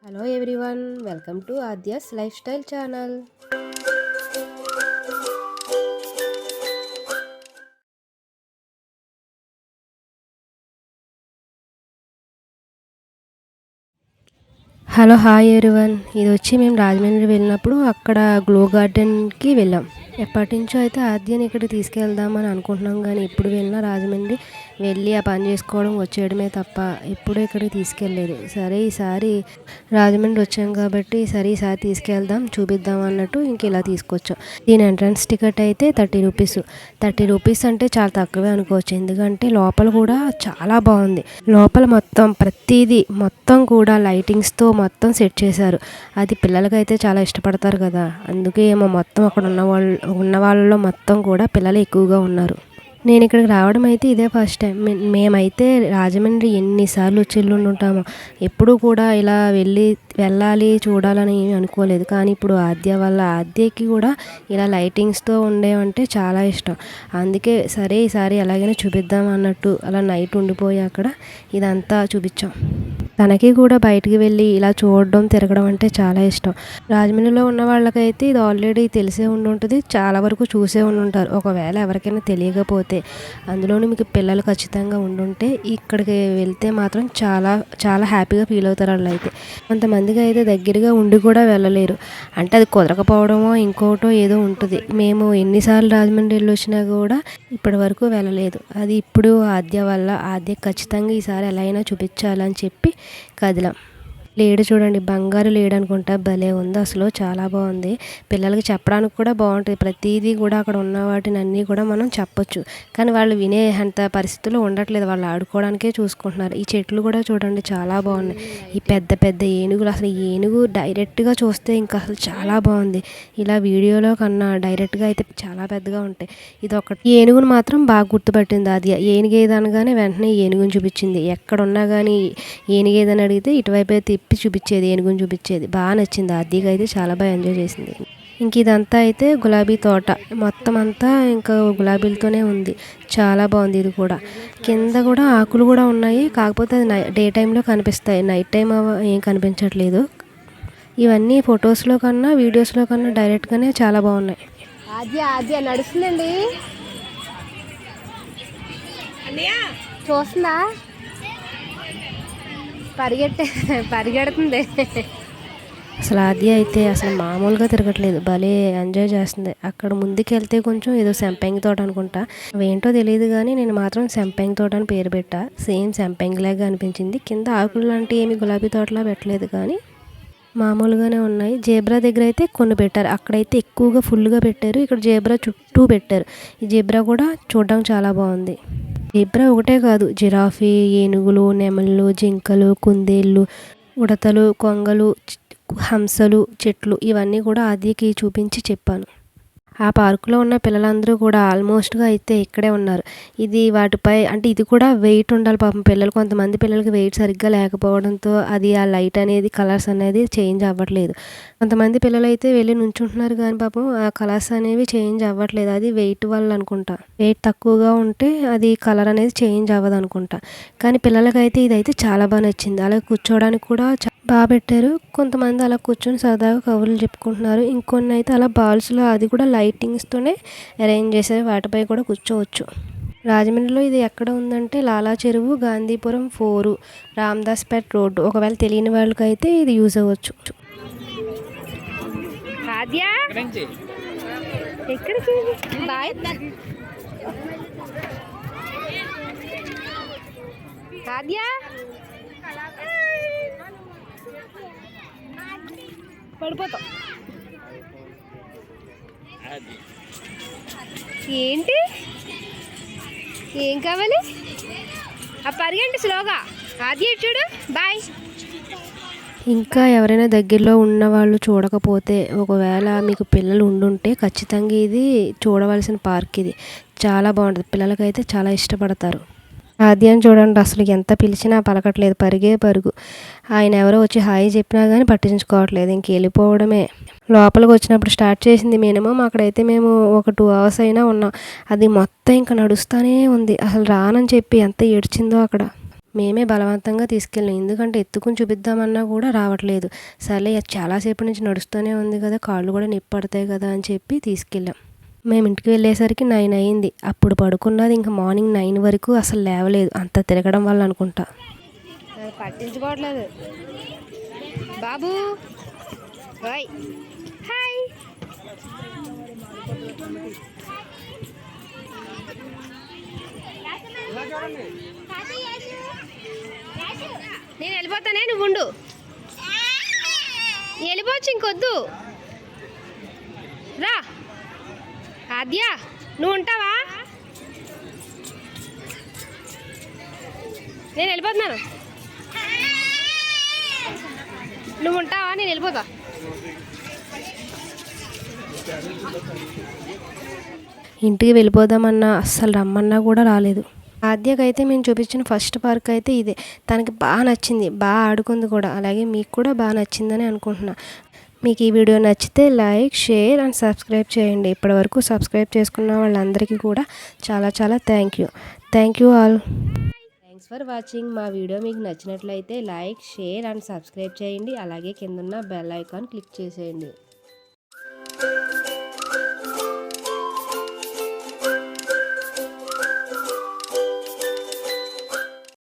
Hello everyone, welcome to Aadya's life style channel. Hello hi everyone. ఇది వచ్చి మేము రాజమండ్రి వెళ్ళినప్పుడు అక్కడ గ్లో గార్డెన్కి వెళ్ళాం. ఎప్పటి నుంచో అయితే ఆద్యని ఇక్కడికి తీసుకెళ్దామని అనుకుంటున్నాం, కానీ ఎప్పుడు వెళ్ళినా రాజమండ్రి వెళ్ళి ఆ పని చేసుకోవడం వచ్చేయడమే తప్ప ఎప్పుడూ ఇక్కడికి తీసుకెళ్ళలేదు. సరే ఈసారి రాజమండ్రి వచ్చాం కాబట్టి ఈసారి తీసుకెళ్దాం, చూపిద్దాం అన్నట్టు ఇంక ఇలా తీసుకొచ్చాం. దీని ఎంట్రన్స్ టికెట్ అయితే 30 రూపీస్ అంటే చాలా తక్కువే అనుకోవచ్చు, ఎందుకంటే లోపల కూడా చాలా బాగుంది. లోపల మొత్తం ప్రతిదీ మొత్తం కూడా లైటింగ్స్తో మొత్తం సెట్ చేశారు. అది పిల్లలకైతే చాలా ఇష్టపడతారు కదా, అందుకే ఏమో మొత్తం అక్కడ ఉన్న వాళ్ళలో మొత్తం కూడా పిల్లలు ఎక్కువగా ఉన్నారు. నేను ఇక్కడికి రావడం అయితే ఇదే ఫస్ట్ టైం. మేమైతే రాజమండ్రి ఎన్నిసార్లు వచ్చి ఉంటామో, ఎప్పుడూ కూడా ఇలా వెళ్ళాలి చూడాలని ఏమీ అనుకోలేదు. కానీ ఇప్పుడు ఆద్యకి కూడా ఇలా లైటింగ్స్తో ఉండేవంటే చాలా ఇష్టం. అందుకే సరే ఈసారి ఎలాగైనా చూపిద్దాం అన్నట్టు అలా నైట్ ఉండిపోయి అక్కడ ఇదంతా చూపించాం. తనకి కూడా బయటికి వెళ్ళి ఇలా చూడడం తిరగడం అంటే చాలా ఇష్టం. రాజమండ్రిలో ఉన్న వాళ్ళకైతే ఇది ఆల్రెడీ తెలిసే ఉంటుంది, చాలా వరకు చూసే ఉంటారు. ఒకవేళ ఎవరికైనా తెలియకపోతే, అందులోనూ మీకు పిల్లలు ఖచ్చితంగా ఉండుంటే ఇక్కడికి వెళ్తే మాత్రం చాలా చాలా హ్యాపీగా ఫీల్ అవుతారు వాళ్ళు. అయితే కొంతమందికి అయితే దగ్గరగా ఉండి కూడా వెళ్ళలేరు, అంటే అది కుదరకపోవడమో ఇంకోటో ఏదో ఉంటుంది. మేము ఎన్నిసార్లు రాజమండ్రి వెళ్ళి వచ్చినా కూడా ఇప్పటి వరకు వెళ్ళలేదు. అది ఇప్పుడు ఆద్య ఖచ్చితంగా ఈసారి ఎలా అయినా చూపించాలని చెప్పి కదిలాం. లేడు చూడండి, బంగారు లేడు అనుకుంటా, భలే ఉంది అసలు, చాలా బాగుంది. పిల్లలకి చెప్పడానికి కూడా బాగుంటుంది. ప్రతిదీ కూడా అక్కడ ఉన్న వాటిని అన్నీ కూడా మనం చెప్పొచ్చు, కానీ వాళ్ళు వినే అంత పరిస్థితుల్లో ఉండట్లేదు, వాళ్ళు ఆడుకోవడానికే చూసుకుంటున్నారు. ఈ చెట్లు కూడా చూడండి చాలా బాగున్నాయి. ఈ పెద్ద పెద్ద ఏనుగులు, అసలు ఏనుగు డైరెక్ట్గా చూస్తే ఇంకా అసలు చాలా బాగుంది. ఇలా వీడియోలో కన్నా డైరెక్ట్గా అయితే చాలా పెద్దగా ఉంటాయి. ఇది ఒకటి. ఏనుగును మాత్రం బాగా గుర్తుపట్టింది అది. ఏనుగేదనగానే వెంటనే ఏనుగుని చూపించింది. ఎక్కడున్నా కానీ ఏనుగేదని అడిగితే ఇటువైపు తిప్పి చూపించేది, ఏనుగుని చూపించేది. బాగా నచ్చింది. ఆద్యకి అయితే చాలా బాగా ఎంజాయ్ చేసింది. ఇంక ఇదంతా అయితే గులాబీ తోట, మొత్తం అంతా ఇంకా గులాబీలతోనే ఉంది. చాలా బాగుంది. ఇది కూడా కింద కూడా ఆకులు కూడా ఉన్నాయి, కాకపోతే అది డే టైంలో కనిపిస్తాయి, నైట్ టైం ఏం కనిపించట్లేదు. ఇవన్నీ ఫొటోస్లో కన్నా వీడియోస్లో కన్నా డైరెక్ట్గానే చాలా బాగున్నాయి. ఆద్య నడుస్తుందండి, చూస్తుందా, పరిగెడుతుంది. అసలు ఆద్య అయితే అసలు మామూలుగా తిరగట్లేదు, భలే ఎంజాయ్ చేస్తుంది. అక్కడ ముందుకు వెళ్తే కొంచెం ఏదో సంపంగి తోట అనుకుంటా, అవేంటో తెలియదు కానీ నేను మాత్రం సంపంగి తోట అని పేరు పెట్టా. సేమ్ సంపంగిలాగా అనిపించింది. కింద ఆకులు లాంటి ఏమి గులాబీ తోటలా పెట్టలేదు, కానీ మామూలుగానే ఉన్నాయి. జేబ్రా దగ్గర అయితే కొన్ని పెట్టారు, అక్కడైతే ఎక్కువగా ఫుల్గా పెట్టారు. ఇక్కడ జేబ్రా చుట్టూ పెట్టారు. ఈ జేబ్రా కూడా చూడడానికి చాలా బాగుంది. జేబ్రా ఒకటే కాదు, జిరాఫీ, ఏనుగులు, నెమళ్ళు, జింకలు, కుందేళ్ళు, ఉడతలు, కొంగలు, హంసలు, చెట్లు ఇవన్నీ కూడా ఆద్యకి చూపించి చెప్పాను. ఆ పార్కులో ఉన్న పిల్లలందరూ కూడా ఆల్మోస్ట్గా అయితే ఇక్కడే ఉన్నారు. ఇది వాటిపై అంటే ఇది కూడా వెయిట్ ఉండాలి పాపం పిల్లలు. కొంతమంది పిల్లలకి వెయిట్ సరిగ్గా లేకపోవడంతో అది ఆ లైట్ అనేది కలర్స్ అనేది చేంజ్ అవ్వట్లేదు. కొంతమంది పిల్లలు అయితే వెళ్ళి నుంచుంటున్నారు, కానీ పాపం ఆ కలర్స్ అనేవి చేంజ్ అవ్వట్లేదు. అది వెయిట్ వల్ల అనుకుంటా. వెయిట్ తక్కువగా ఉంటే అది కలర్ అనేది చేంజ్ అవ్వదు అనుకుంటా. కానీ పిల్లలకైతే ఇదైతే చాలా బాగా నచ్చింది. అలాగే కూర్చోవడానికి కూడా బాగా పెట్టారు. కొంతమంది అలా కూర్చొని సరదాగా కబుర్లు చెప్పుకుంటున్నారు. ఇంకొన్ని అయితే అలా బాల్స్లో అది కూడా లైటింగ్స్తోనే అరేంజ్ చేశారు, వాటిపై కూడా కూర్చోవచ్చు. రాజమండ్రిలో ఇది ఎక్కడ ఉందంటే లాలా చెరువు, గాంధీపురం 4, రామదాస్పేట్ రోడ్డు. ఒకవేళ తెలియని వాళ్ళకైతే ఇది యూజ్ అవ్వచ్చు. పడిపోతాం. ఏంటి, ఏం కావాలి? ఆ పరిగెంటి స్లోగా. ఆద్య చూడు, బాయ్. ఇంకా ఎవరైనా దగ్గరలో ఉన్న వాళ్ళు చూడకపోతే, ఒకవేళ మీకు పిల్లలు ఉండుంటే ఖచ్చితంగా ఇది చూడవలసిన పార్క్. ఇది చాలా బాగుంటుంది, పిల్లలకైతే చాలా ఇష్టపడతారు. ఆద్యాన్ని చూడండి, అసలు ఎంత పిలిచినా పలకట్లేదు, పరుగు. ఆయన ఎవరో వచ్చి హాయి చెప్పినా కానీ పట్టించుకోవట్లేదు, ఇంక వెళ్ళిపోవడమే. లోపలికి వచ్చినప్పుడు స్టార్ట్ చేసింది మినిమం, అక్కడైతే మేము ఒక 2 hours అయినా ఉన్నాం. అది మొత్తం ఇంకా నడుస్తూనే ఉంది. అసలు రానని చెప్పి ఎంత ఏడ్చిందో అక్కడ. మేమే బలవంతంగా తీసుకెళ్ళాం. ఎందుకంటే ఎత్తుకుని చూపిద్దామన్నా కూడా రావట్లేదు. సర్లే చాలాసేపటి నుంచి నడుస్తూనే ఉంది కదా, కాళ్ళు కూడా నొప్పి పడతాయి కదా అని చెప్పి తీసుకెళ్ళాం. మేము ఇంటికి వెళ్ళేసరికి 9 అయింది. అప్పుడు పడుకున్నది ఇంకా మార్నింగ్ 9 వరకు అసలు లేవలేదు. అంత తిరగడం వల్ల అనుకుంటా. పట్టించుకోవట్లేదు బాబు. Hi hi. నేను వెళ్ళిపోతానే, నువ్వు ఉండు. వెళ్ళిపోవచ్చు, ఇంకొద్దు రా. ఆద్య నువ్వు ఉంటావా? నేను వెళ్ళిపోతున్నాను. నువ్వు ఉంటావా? నేను వెళ్ళిపోతా. ఇంటికి వెళ్ళిపోదామన్నా అస్సలు రమ్మన్నా కూడా రాలేదు. ఆద్యకైతే మేము చూపించిన ఫస్ట్ పార్క్ అయితే ఇదే. తనకి బాగా నచ్చింది, బాగా ఆడుకుంది కూడా. అలాగే మీకు కూడా బాగా నచ్చిందని అనుకుంటున్నా. మీకు ఈ వీడియో నచ్చితే లైక్, షేర్ అండ్ సబ్స్క్రైబ్ చేయండి. ఇప్పటివరకు సబ్స్క్రైబ్ చేసుకున్న వాళ్ళందరికీ కూడా చాలా చాలా thank you all. Thanks for watching. మా వీడియో మీకు నచ్చినట్లయితే లైక్, షేర్ అండ్ సబ్స్క్రైబ్ చేయండి. అలాగే కిందన్న బెల్ ఐకాన్ క్లిక్ చేసేయండి.